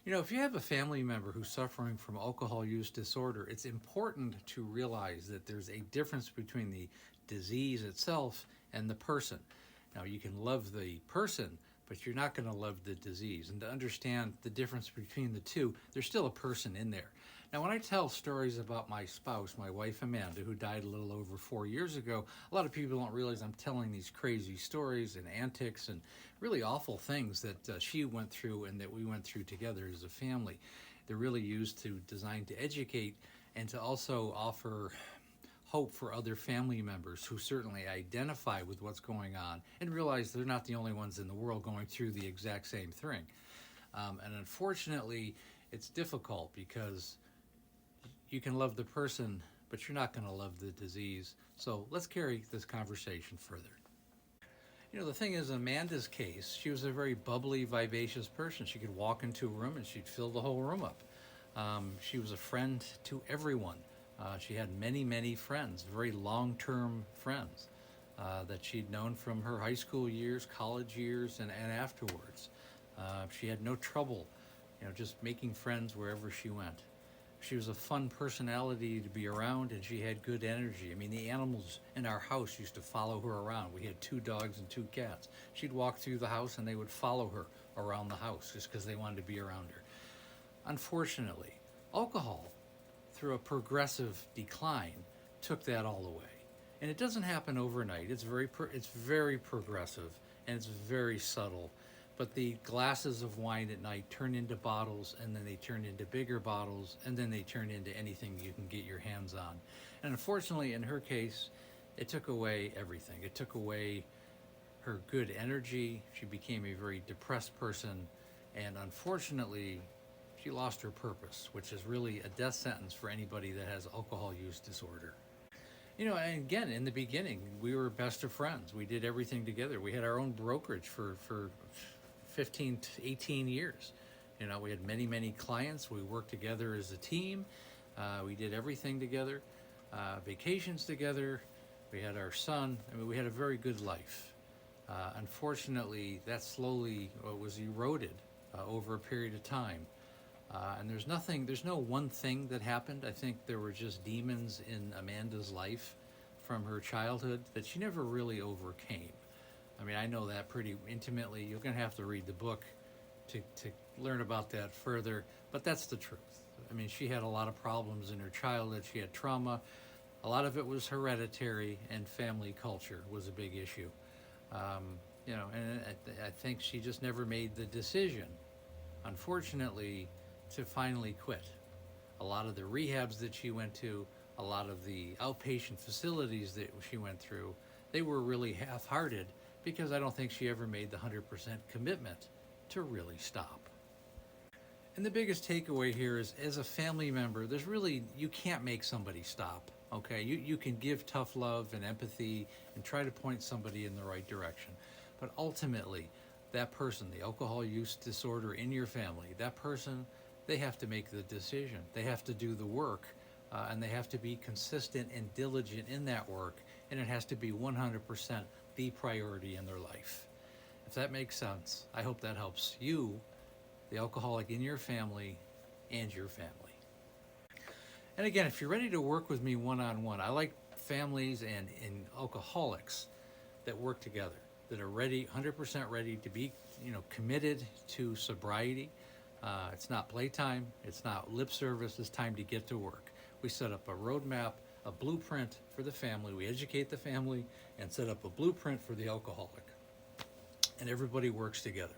You know, if you have a family member who's suffering from alcohol use disorder, it's important to realize that there's a difference between the disease itself and the person. Now, you can love the person, but you're not going to love the disease. And to understand the difference between the two, there's still a person in there. Now, when I tell stories about my spouse, my wife Amanda, who died a little over 4 years ago, a lot of people don't realize I'm telling these crazy stories and antics and really awful things that she went through and that we went through together as a family. They're really designed to educate and to also offer hope for other family members who certainly identify with what's going on and realize they're not the only ones in the world going through the exact same thing. And unfortunately, it's difficult because you can love the person, but you're not going to love the disease. So let's carry this conversation further. You know, the thing is, Amanda's case, she was a very bubbly, vivacious person. She could walk into a room and she'd fill the whole room up. She was a friend to everyone. She had many, many friends, very long-term friends that she'd known from her high school years, college years, and afterwards. She had no trouble, just making friends wherever she went. She was a fun personality to be around, and she had good energy. I mean, the animals in our house used to follow her around. We had 2 dogs and 2 cats. She'd walk through the house, and they would follow her around the house just because they wanted to be around her. Unfortunately, alcohol, through a progressive decline, took that all away. And it doesn't happen overnight. It's very progressive, and it's very subtle. But the glasses of wine at night turn into bottles, and then they turn into bigger bottles, and then they turn into anything you can get your hands on. And unfortunately, in her case, it took away everything. It took away her good energy. She became a very depressed person, and unfortunately, she lost her purpose, which is really a death sentence for anybody that has alcohol use disorder. And again, in the beginning, we were best of friends. We did everything together. We had our own brokerage for 15 to 18 years. We had many, many clients. We worked together as a team. We did everything together, vacations together. We had our son. I mean, we had a very good life. Unfortunately, that slowly was eroded over a period of time. And there's no one thing that happened. I think there were just demons in Amanda's life from her childhood that she never really overcame. I mean, I know that pretty intimately. You're going to have to read the book to learn about that further, but that's the truth. I mean, she had a lot of problems in her childhood. She had trauma. A lot of it was hereditary, and family culture was a big issue. And I think she just never made the decision, unfortunately, to finally quit. A lot of the rehabs that she went to, a lot of the outpatient facilities that she went through, they were really half-hearted because I don't think she ever made the 100% commitment to really stop. And the biggest takeaway here is, as a family member, you can't make somebody stop, okay? You can give tough love and empathy and try to point somebody in the right direction. But ultimately, that person, the alcohol use disorder in your family, that person, they have to make the decision. They have to do the work, and they have to be consistent and diligent in that work, and it has to be 100% the priority in their life. If that makes sense, I hope that helps you, the alcoholic in your family, and your family. And again, if you're ready to work with me one-on-one, I like families and alcoholics that work together, that are ready, 100% ready to be, committed to sobriety. It's not playtime. It's not lip service. It's time to get to work. We set up a roadmap, a blueprint for the family. We educate the family and set up a blueprint for the alcoholic. And everybody works together.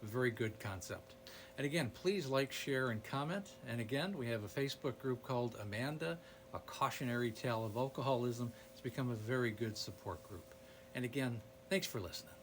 A very good concept. And again, please like, share, and comment. And again, we have a Facebook group called Amanda, A Cautionary Tale of Alcoholism. It's become a very good support group. And again, thanks for listening.